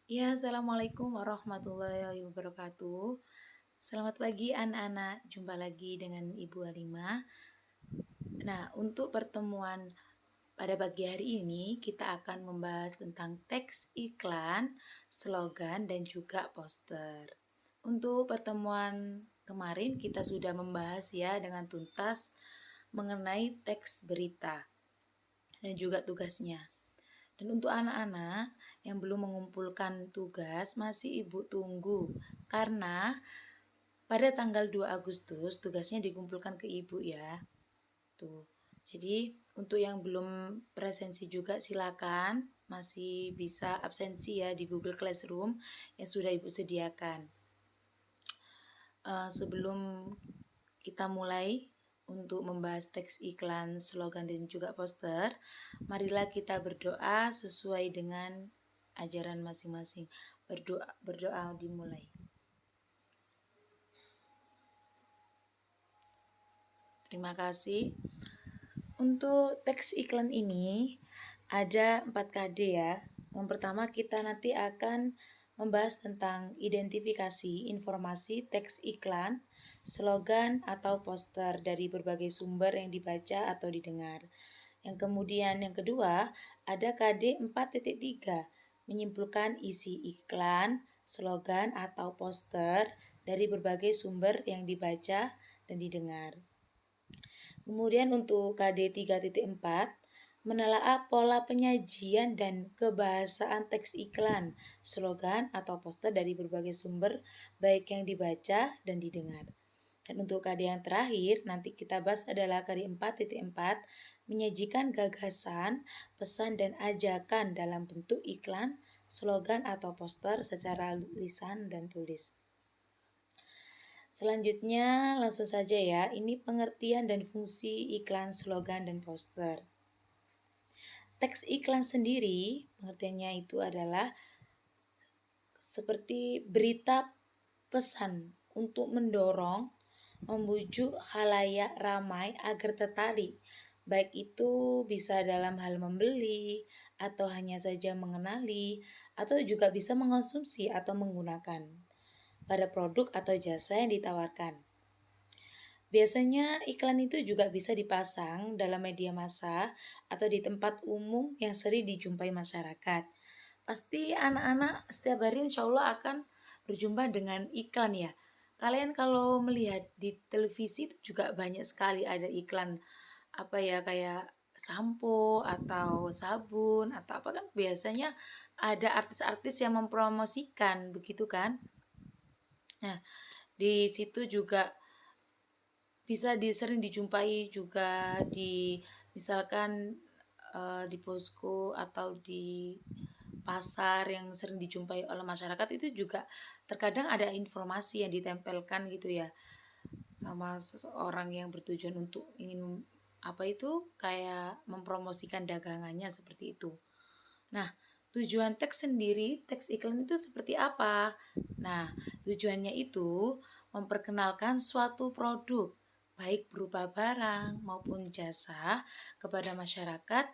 Ya, Assalamualaikum warahmatullahi wabarakatuh. Selamat pagi anak-anak, jumpa lagi dengan Ibu Halimah. Nah, untuk pertemuan pada pagi hari ini kita akan membahas tentang teks iklan, slogan, dan juga poster. Untuk pertemuan kemarin kita sudah membahas ya dengan tuntas mengenai teks berita dan juga tugasnya. Dan untuk anak-anak yang belum mengumpulkan tugas, masih Ibu tunggu. Karena pada tanggal 2 Agustus tugasnya dikumpulkan ke Ibu ya. Tuh. Jadi untuk yang belum presensi juga silakan masih bisa absensi ya di Google Classroom yang sudah Ibu sediakan. Sebelum kita mulai untuk membahas teks iklan, slogan dan juga poster, marilah kita berdoa sesuai dengan ajaran masing-masing. Berdoa dimulai. Terima kasih. Untuk teks iklan ini ada 4 KD ya. Yang pertama kita nanti akan membahas tentang identifikasi informasi teks iklan, slogan atau poster dari berbagai sumber yang dibaca atau didengar. Yang kemudian yang kedua ada KD 4.3 menyimpulkan isi iklan, slogan atau poster dari berbagai sumber yang dibaca dan didengar. Kemudian untuk KD 3.4 menelaah pola penyajian dan kebahasaan teks iklan, slogan atau poster dari berbagai sumber baik yang dibaca dan didengar. Dan untuk KD yang terakhir nanti kita bahas adalah KD 4.4 menyajikan gagasan, pesan dan ajakan dalam bentuk iklan, slogan atau poster secara lisan dan tulis. Selanjutnya langsung saja ya, ini pengertian dan fungsi iklan, slogan, dan poster. Teks iklan sendiri, pengertiannya itu adalah seperti berita pesan untuk mendorong, membujuk khalayak ramai agar tertarik, baik itu bisa dalam hal membeli, atau hanya saja mengenali, atau juga bisa mengonsumsi atau menggunakan pada produk atau jasa yang ditawarkan. Biasanya iklan itu juga bisa dipasang dalam media massa atau di tempat umum yang sering dijumpai masyarakat. Pasti anak-anak setiap hari insya Allah akan berjumpa dengan iklan ya. Kalian kalau melihat di televisi itu juga banyak sekali ada iklan apa ya kayak sampo atau sabun atau apa kan biasanya ada artis-artis yang mempromosikan begitu kan. Nah, di situ juga bisa sering dijumpai juga di misalkan di posko atau di pasar yang sering dijumpai oleh masyarakat itu juga terkadang ada informasi yang ditempelkan gitu ya sama seseorang yang bertujuan untuk ingin apa itu kayak mempromosikan dagangannya seperti itu. Nah, tujuan teks sendiri, teks iklan itu seperti apa? Nah, tujuannya itu memperkenalkan suatu produk, baik berupa barang maupun jasa kepada masyarakat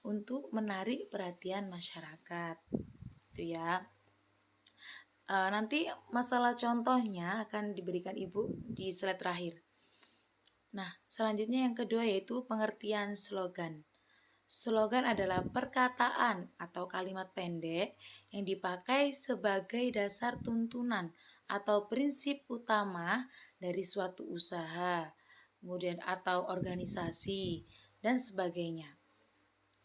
untuk menarik perhatian masyarakat. Itu ya. Nanti masalah contohnya akan diberikan Ibu di slide terakhir. Nah, selanjutnya yang kedua yaitu pengertian slogan. Slogan adalah perkataan atau kalimat pendek yang dipakai sebagai dasar tuntunan atau prinsip utama dari suatu usaha, kemudian atau organisasi dan sebagainya.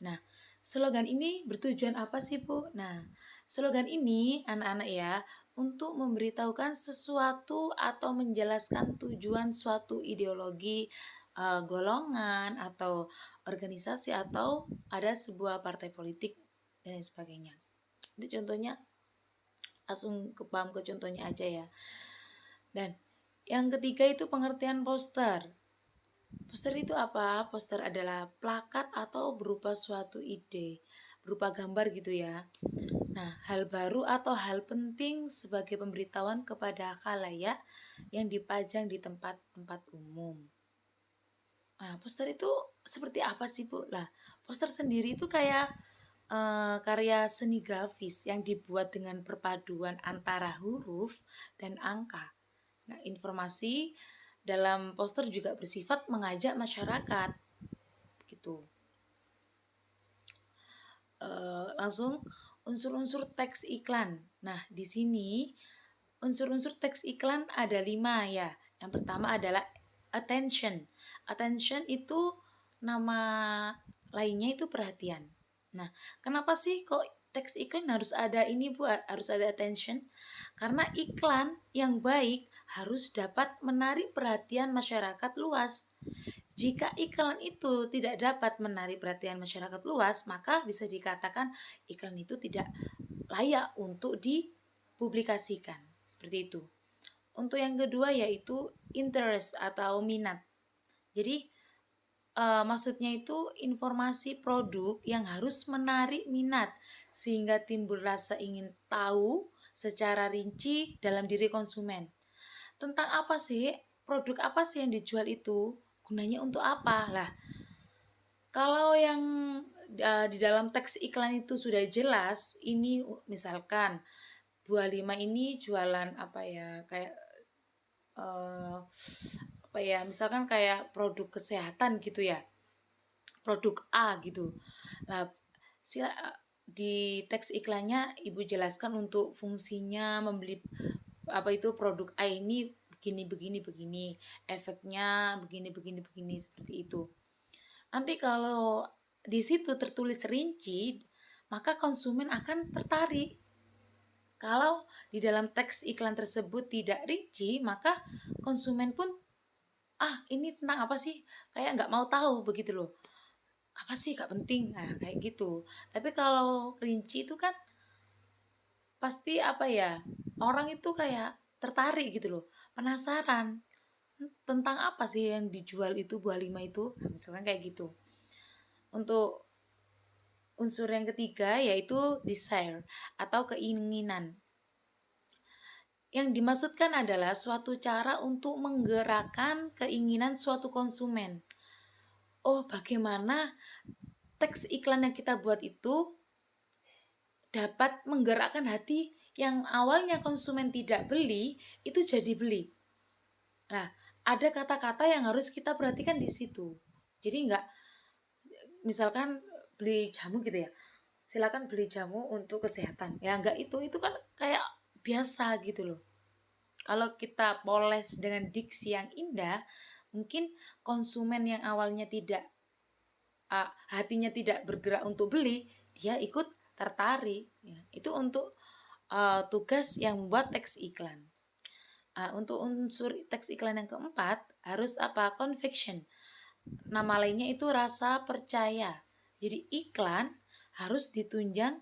Nah, slogan ini bertujuan apa sih, Bu? Nah, slogan ini anak-anak ya untuk memberitahukan sesuatu atau menjelaskan tujuan suatu ideologi, golongan atau organisasi atau ada sebuah partai politik dan lain sebagainya. Itu contohnya langsung paham ke contohnya aja ya. Dan yang ketiga itu pengertian poster. Poster itu apa? Poster adalah plakat atau berupa suatu ide, berupa gambar gitu ya. Nah, hal baru atau hal penting sebagai pemberitahuan kepada khalayak yang dipajang di tempat-tempat umum. Nah, poster itu seperti apa sih, Bu? Lah, poster sendiri itu kayak karya seni grafis yang dibuat dengan perpaduan antara huruf dan angka. Nah, informasi dalam poster juga bersifat mengajak masyarakat gitu. Langsung unsur-unsur teks iklan. Nah, di sini unsur-unsur teks iklan ada 5 ya. Yang pertama adalah attention. Attention itu nama lainnya itu perhatian. Nah, kenapa sih kok teks iklan harus ada ini Bu, harus ada attention? Karena iklan yang baik harus dapat menarik perhatian masyarakat luas. Jika iklan itu tidak dapat menarik perhatian masyarakat luas, maka bisa dikatakan iklan itu tidak layak untuk dipublikasikan. Seperti itu. Untuk yang kedua yaitu interest atau minat. Jadi maksudnya itu informasi produk yang harus menarik minat sehingga timbul rasa ingin tahu secara rinci dalam diri konsumen. Tentang apa sih? Produk apa sih yang dijual itu? Gunanya untuk apa? Lah, kalau yang di dalam teks iklan itu sudah jelas, ini misalkan buah lima ini jualan apa ya, kayak apa ya, misalkan kayak produk kesehatan gitu ya, produk A gitu. Nah, sila di teks iklannya ibu jelaskan untuk fungsinya membeli apa itu produk A ini begini begini begini, efeknya begini begini begini seperti itu. Nanti kalau di situ tertulis rinci, maka konsumen akan tertarik. Kalau di dalam teks iklan tersebut tidak rinci, maka konsumen pun ini tentang apa sih? Kayak nggak mau tahu begitu loh. Apa sih gak penting? Nah kayak gitu. Tapi kalau rinci itu kan pasti apa ya? Orang itu kayak tertarik gitu loh. Penasaran tentang apa sih yang dijual itu buah lima itu? Nah, misalkan kayak gitu. Untuk unsur yang ketiga yaitu desire atau keinginan. Yang dimaksudkan adalah suatu cara untuk menggerakkan keinginan suatu konsumen. Oh, bagaimana teks iklan yang kita buat itu dapat menggerakkan hati yang awalnya konsumen tidak beli, itu jadi beli. Nah, ada kata-kata yang harus kita perhatikan di situ. Jadi enggak, misalkan beli jamu gitu ya, silakan beli jamu untuk kesehatan. Ya enggak, itu kan kayak biasa gitu loh. Kalau kita poles dengan diksi yang indah, mungkin konsumen yang awalnya tidak hatinya tidak bergerak untuk beli, dia ikut tertarik. Ya, itu untuk tugas yang membuat teks iklan. Untuk unsur teks iklan yang keempat harus apa? Conviction. Nama lainnya itu rasa percaya. Jadi iklan harus ditunjang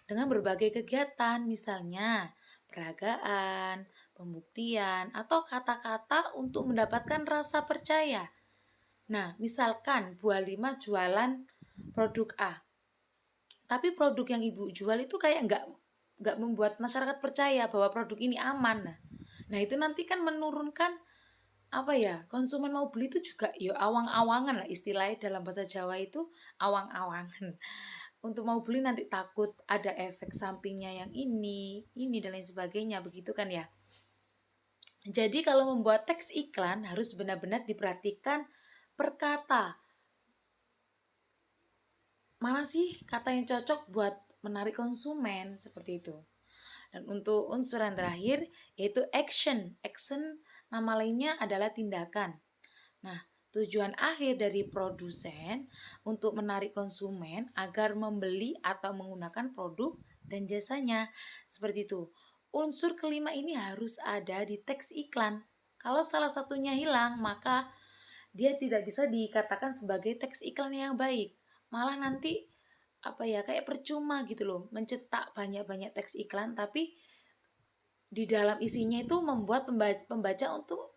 dengan berbagai kegiatan, misalnya peragaan, pembuktian, atau kata-kata untuk mendapatkan rasa percaya. Nah, misalkan buah lima jualan produk A, tapi produk yang ibu jual itu kayak nggak membuat masyarakat percaya bahwa produk ini aman. Nah itu nanti kan menurunkan apa ya, konsumen mau beli itu juga ya awang-awangan lah, istilahnya dalam bahasa Jawa itu awang-awangan. Untuk mau beli nanti takut ada efek sampingnya yang ini dan lain sebagainya, begitu kan ya. Jadi kalau membuat teks iklan harus benar-benar diperhatikan per kata. Mana sih kata yang cocok buat menarik konsumen, seperti itu. Dan untuk unsur yang terakhir yaitu action. Action nama lainnya adalah tindakan. Nah, tujuan akhir dari produsen untuk menarik konsumen agar membeli atau menggunakan produk dan jasanya. Seperti itu. Unsur kelima ini harus ada di teks iklan. Kalau salah satunya hilang, maka dia tidak bisa dikatakan sebagai teks iklan yang baik. Malah nanti apa ya, kayak percuma gitu loh mencetak banyak-banyak teks iklan tapi di dalam isinya itu membuat pembaca untuk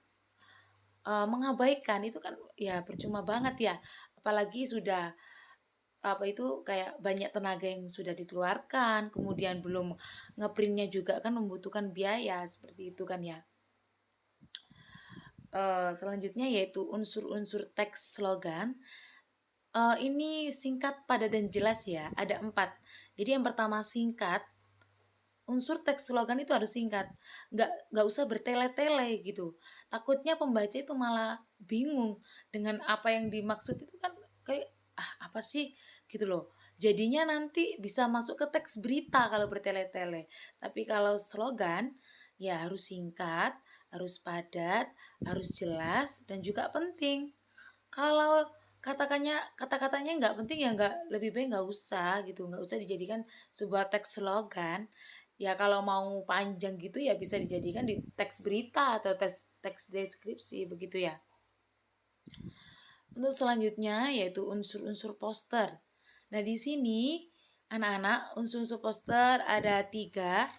mengabaikan. Itu kan ya percuma banget ya, apalagi sudah apa itu kayak banyak tenaga yang sudah dikeluarkan, kemudian belum ngeprintnya juga kan membutuhkan biaya, seperti itu kan ya. Selanjutnya yaitu unsur-unsur teks slogan. Ini singkat, padat, dan jelas ya. Ada 4. Jadi yang pertama singkat, unsur teks slogan itu harus singkat, nggak usah bertele-tele gitu. Takutnya pembaca itu malah bingung dengan apa yang dimaksud itu kan, kayak apa sih gitu loh. Jadinya nanti bisa masuk ke teks berita kalau bertele-tele. Tapi kalau slogan ya harus singkat, harus padat, harus jelas dan juga penting. Kalau kata-katanya nggak penting ya nggak, lebih baik nggak usah gitu, nggak usah dijadikan sebuah teks slogan. Ya kalau mau panjang gitu ya bisa dijadikan di teks berita atau teks teks deskripsi begitu ya. Untuk selanjutnya yaitu unsur-unsur poster. Nah di sini anak-anak unsur-unsur poster ada 3.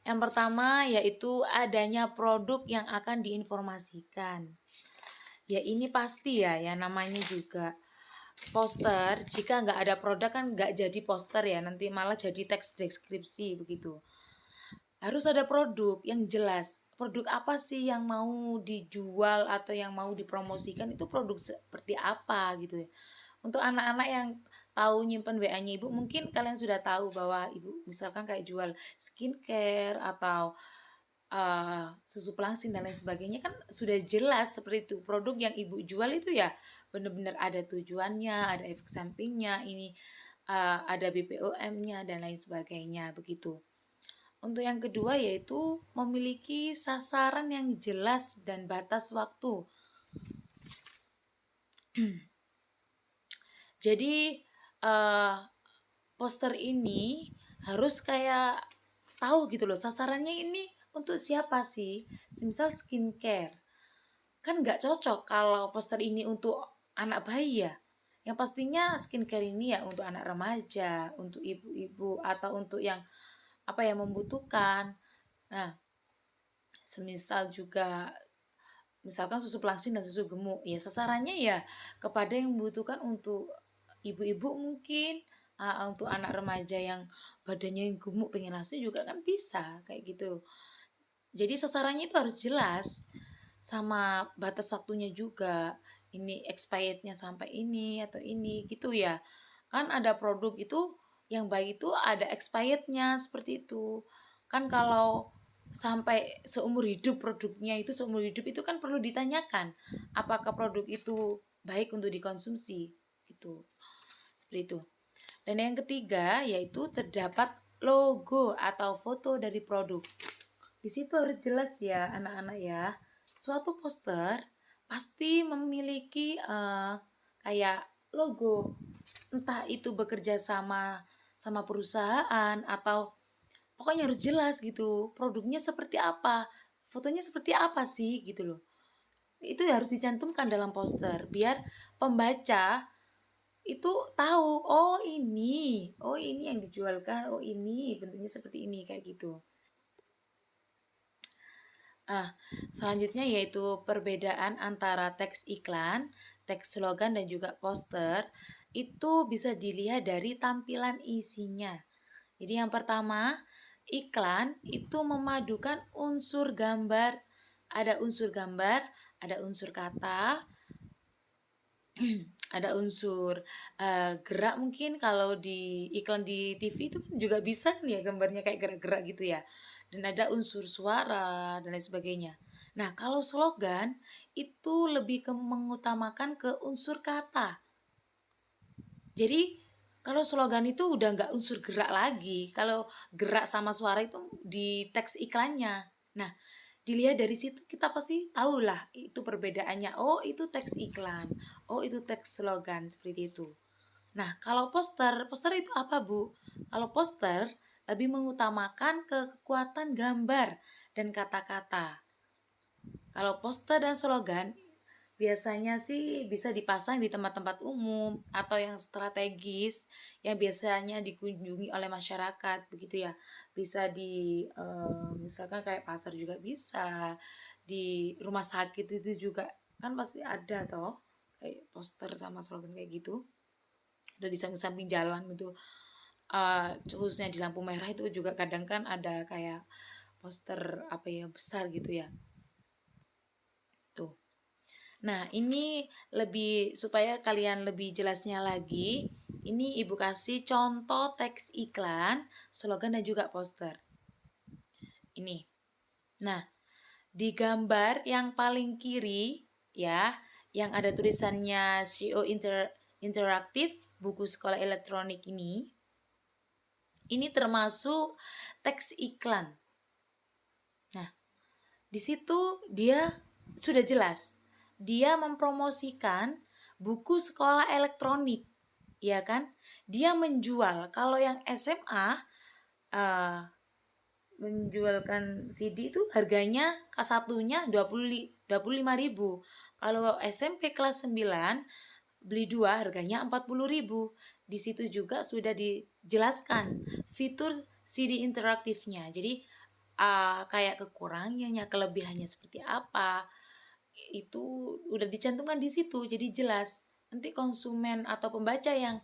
Yang pertama yaitu adanya produk yang akan diinformasikan. Ya ini pasti ya, yang namanya juga poster, jika nggak ada produk kan nggak jadi poster ya, nanti malah jadi teks deskripsi begitu. Harus ada produk yang jelas. Produk apa sih yang mau dijual atau yang mau dipromosikan, itu produk seperti apa gitu ya. Untuk anak-anak yang tahu nyimpen WA-nya ibu, mungkin kalian sudah tahu bahwa ibu misalkan kayak jual skincare atau susu pelangsing dan lain sebagainya, kan sudah jelas seperti itu. Produk yang ibu jual itu ya benar-benar ada tujuannya, ada efek sampingnya, ini ada BPOM-nya dan lain sebagainya begitu. Untuk yang kedua yaitu memiliki sasaran yang jelas dan batas waktu. Jadi uh, poster ini harus kayak tahu gitu loh, sasarannya ini untuk siapa sih. Misal skincare, kan nggak cocok kalau poster ini untuk anak bayi ya. Yang pastinya skincare ini ya untuk anak remaja, untuk ibu-ibu atau untuk yang apa yang membutuhkan. Nah, semisal juga misalkan susu pelangsing dan susu gemuk, ya sasarannya ya kepada yang membutuhkan, untuk ibu-ibu mungkin, untuk anak remaja yang badannya yang gemuk pengen ASI juga kan bisa kayak gitu. Jadi sasarannya itu harus jelas, sama batas waktunya juga. Ini expirednya sampai ini atau ini gitu ya. Kan ada produk itu yang baik itu ada expirednya seperti itu. Kan kalau sampai seumur hidup, produknya itu seumur hidup itu kan perlu ditanyakan apakah produk itu baik untuk dikonsumsi gitu. Seperti itu. Dan yang ketiga yaitu terdapat logo atau foto dari produk. Di situ harus jelas ya anak-anak ya. Suatu poster pasti memiliki kayak logo. Entah itu bekerja sama perusahaan atau pokoknya harus jelas gitu. Produknya seperti apa, fotonya seperti apa sih gitu loh. Itu harus dicantumkan dalam poster biar pembaca itu tahu, oh ini yang dijualkan, oh ini bentuknya seperti ini kayak gitu. Selanjutnya yaitu perbedaan antara teks iklan, teks slogan dan juga poster itu bisa dilihat dari tampilan isinya. Jadi yang pertama, iklan itu memadukan unsur gambar, ada unsur kata, ada unsur gerak. Mungkin kalau di iklan di TV itu kan juga bisa kan ya gambarnya kayak gerak-gerak gitu ya, dan ada unsur suara dan lain sebagainya. Nah kalau slogan itu lebih ke mengutamakan ke unsur kata. Jadi kalau slogan itu udah nggak unsur gerak lagi, kalau gerak sama suara itu di teks iklannya. Nah dilihat dari situ kita pasti tahu lah itu perbedaannya. Oh itu teks iklan, oh itu teks slogan, seperti itu. Nah kalau poster itu apa bu? Kalau poster lebih mengutamakan kekuatan gambar dan kata-kata. Kalau poster dan slogan biasanya sih bisa dipasang di tempat-tempat umum atau yang strategis yang biasanya dikunjungi oleh masyarakat begitu ya. Bisa di misalkan kayak pasar juga bisa, di rumah sakit itu juga kan pasti ada toh kayak poster sama slogan kayak gitu. Dan di samping-samping jalan itu, khususnya di lampu merah itu juga kadang kan ada kayak poster apa ya besar gitu ya tuh. Nah, ini lebih supaya kalian lebih jelasnya lagi, ini Ibu kasih contoh teks iklan, slogan dan juga poster. Ini. Nah, di gambar yang paling kiri ya, yang ada tulisannya CEO Interaktif buku sekolah elektronik ini termasuk teks iklan. Nah, di situ dia sudah jelas. Dia mempromosikan buku sekolah elektronik, ya kan? Dia menjual. Kalau yang SMA menjualkan CD itu harganya satunya 25.000. Kalau SMP kelas 9 beli dua harganya 40.000. Di situ juga sudah dijelaskan fitur CD interaktifnya. Jadi kayak kekurangannya, kelebihannya seperti apa, itu udah dicantumkan di situ. Jadi jelas. Nanti konsumen atau pembaca yang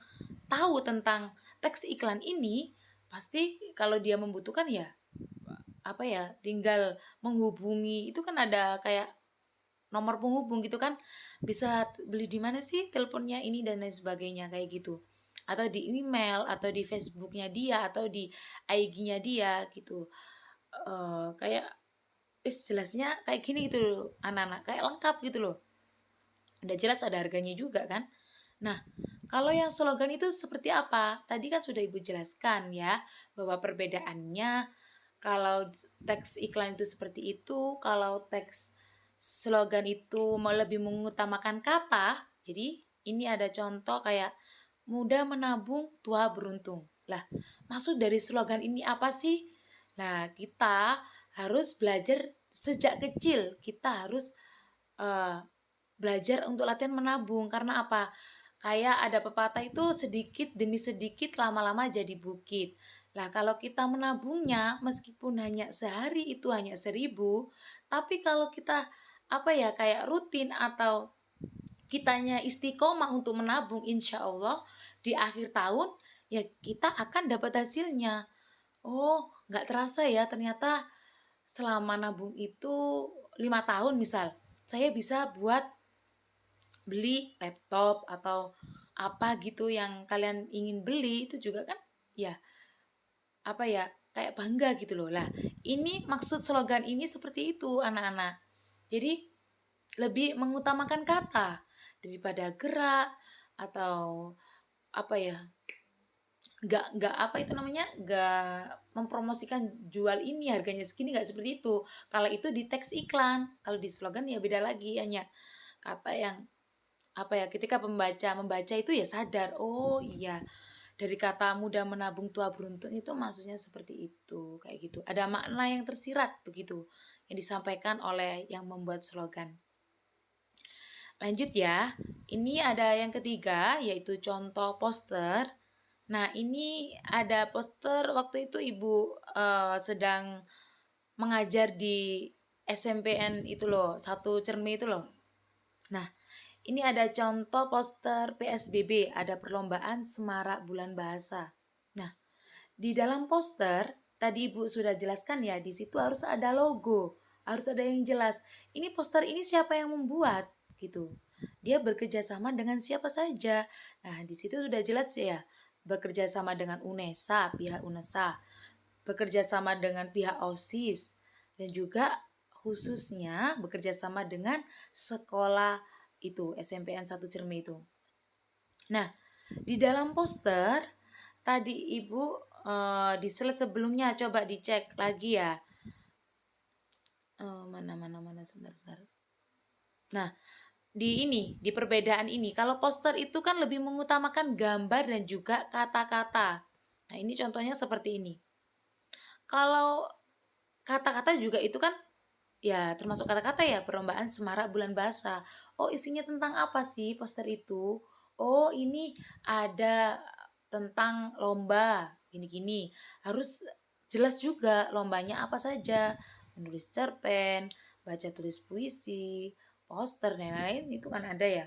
tahu tentang teks iklan ini pasti kalau dia membutuhkan ya apa ya tinggal menghubungi, itu kan ada kayak nomor penghubung gitu kan, bisa beli di mana sih teleponnya ini dan lain sebagainya kayak gitu, atau di email atau di Facebooknya dia atau di IG-nya dia gitu. Kayak jelasnya kayak gini gitu loh, anak-anak kayak lengkap gitu loh, udah jelas ada harganya juga kan. Nah, kalau yang slogan itu seperti apa? Tadi kan sudah Ibu jelaskan ya, bahwa perbedaannya kalau teks iklan itu seperti itu, kalau teks slogan itu mau lebih mengutamakan kata. Jadi ini ada contoh kayak mudah menabung, tua beruntung. Lah, maksud dari slogan ini apa sih? Nah, kita harus belajar sejak kecil. Kita harus eh, belajar untuk latihan menabung. Karena apa? Kayak ada pepatah itu sedikit demi sedikit lama-lama jadi bukit. Lah kalau kita menabungnya meskipun hanya sehari itu hanya 1.000, tapi kalau kita apa ya kayak rutin atau kitanya istiqomah untuk menabung, insya Allah di akhir tahun ya kita akan dapat hasilnya. Oh, nggak terasa ya ternyata selama nabung itu 5 tahun misal, saya bisa buat beli laptop atau apa gitu yang kalian ingin beli itu juga kan ya apa ya kayak bangga gitu loh. Lah ini maksud slogan ini seperti itu anak-anak, jadi lebih mengutamakan kata daripada gerak atau apa ya, nggak apa itu namanya, nggak mempromosikan jual ini harganya segini, nggak seperti itu. Kalau itu di teks iklan, kalau di slogan ya beda lagi, hanya kata yang apa ya ketika pembaca membaca itu ya sadar, oh iya dari kata mudah menabung tua beruntung itu maksudnya seperti itu, kayak gitu, ada makna yang tersirat begitu yang disampaikan oleh yang membuat slogan. Lanjut ya, ini ada yang ketiga yaitu contoh poster. Nah ini ada poster waktu itu Ibu sedang mengajar di SMPN itu loh, satu Cermi itu loh. Nah ini ada contoh poster PSBB, ada perlombaan Semarak Bulan Bahasa. Nah, di dalam poster tadi Ibu sudah jelaskan ya, di situ harus ada logo, harus ada yang jelas. Ini poster ini siapa yang membuat gitu. Dia bekerja sama dengan siapa saja. Nah, di situ sudah jelas ya, bekerja sama dengan UNESA, pihak UNESA, bekerja sama dengan pihak OSIS, dan juga khususnya bekerja sama dengan sekolah itu SMPN 1 Cermi itu. Nah, di dalam poster tadi Ibu di slide sebelumnya coba dicek lagi ya. Mana sebentar. Nah, di perbedaan ini kalau poster itu kan lebih mengutamakan gambar dan juga kata-kata. Nah, ini contohnya seperti ini. Kalau kata-kata juga itu kan ya termasuk kata-kata ya, perlombaan Semarak Bulan Bahasa. Oh, isinya tentang apa sih poster itu? Oh, ini ada tentang lomba gini-gini. Harus jelas juga lombanya apa saja. Menulis cerpen, baca tulis puisi, poster dan lain-lain itu kan ada ya.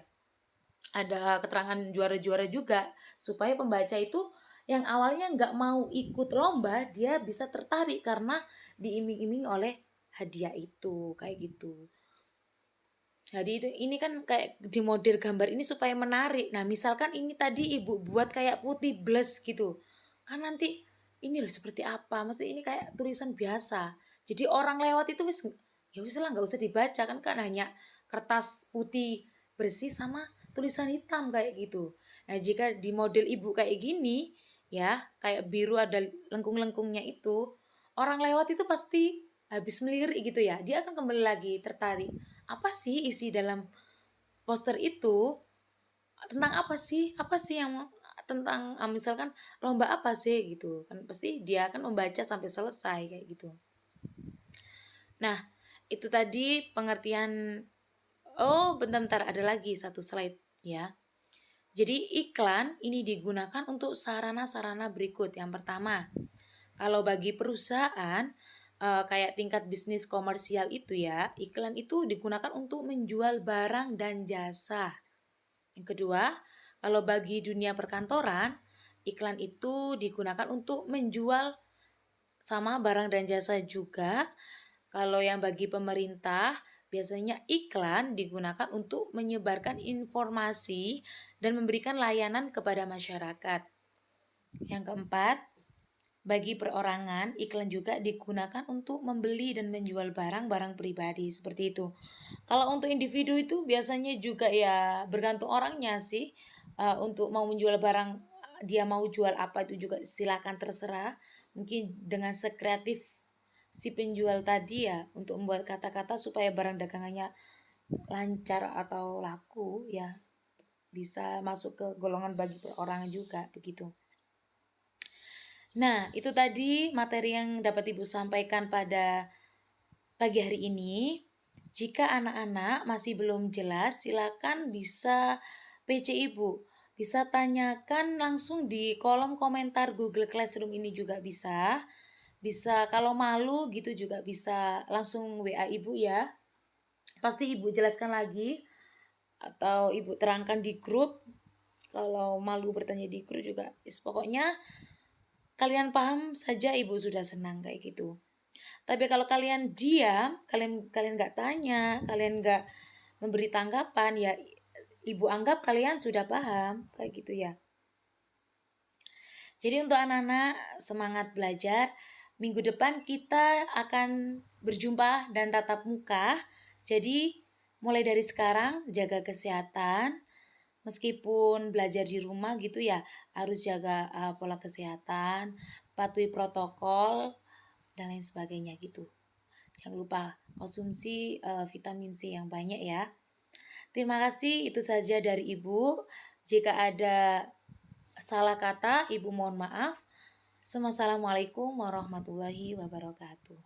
Ada keterangan juara-juara juga supaya pembaca itu yang awalnya nggak mau ikut lomba dia bisa tertarik karena diiming-iming oleh hadiah itu kayak gitu. Jadi ini kan kayak di model gambar ini supaya menarik. Nah, misalkan ini tadi ibu buat kayak putih bles gitu. Kan nanti ini loh seperti apa? Mesti ini kayak tulisan biasa. Jadi orang lewat itu wis ya wis lah nggak usah dibaca kan hanya kertas putih bersih sama tulisan hitam kayak gitu. Nah, jika di model ibu kayak gini ya, kayak biru ada lengkung-lengkungnya itu, orang lewat itu pasti habis melirik gitu ya. Dia akan kembali lagi tertarik apa sih isi dalam poster itu, tentang apa sih yang tentang misalkan lomba apa sih gitu kan, pasti dia akan membaca sampai selesai kayak gitu. Nah, itu tadi pengertian. Oh, bentar-bentar, ada lagi satu slide ya. Jadi iklan ini digunakan untuk sarana-sarana berikut. Yang pertama, kalau bagi perusahaan kayak tingkat bisnis komersial itu ya, iklan itu digunakan untuk menjual barang dan jasa. Yang kedua, kalau bagi dunia perkantoran, iklan itu digunakan untuk menjual sama barang dan jasa juga. Kalau yang bagi pemerintah, biasanya iklan digunakan untuk menyebarkan informasi dan memberikan layanan kepada masyarakat. Yang keempat, bagi perorangan, iklan juga digunakan untuk membeli dan menjual barang-barang pribadi seperti itu. Kalau untuk individu itu biasanya juga ya bergantung orangnya sih. Untuk mau menjual barang, dia mau jual apa itu juga silakan terserah. Mungkin dengan sekreatif si penjual tadi ya untuk membuat kata-kata supaya barang dagangannya lancar atau laku ya, bisa masuk ke golongan bagi perorangan juga begitu. Nah, itu tadi materi yang dapat Ibu sampaikan pada pagi hari ini. Jika anak-anak masih belum jelas, silakan bisa PC Ibu. Bisa tanyakan langsung di kolom komentar Google Classroom ini juga bisa. Bisa kalau malu gitu juga bisa langsung WA Ibu ya. Pasti Ibu jelaskan lagi atau Ibu terangkan di grup. Kalau malu bertanya di grup juga, pokoknya kalian paham saja Ibu sudah senang kayak gitu. Tapi kalau kalian diam, kalian kalian nggak tanya, kalian nggak memberi tanggapan, ya Ibu anggap kalian sudah paham kayak gitu ya. Jadi untuk anak-anak semangat belajar. Minggu depan kita akan berjumpa dan tatap muka. Jadi mulai dari sekarang jaga kesehatan. Meskipun belajar di rumah gitu ya, harus jaga pola kesehatan, patuhi protokol dan lain sebagainya gitu. Jangan lupa konsumsi vitamin C yang banyak ya. Terima kasih, itu saja dari Ibu. Jika ada salah kata, Ibu mohon maaf. Assalamualaikum warahmatullahi wabarakatuh.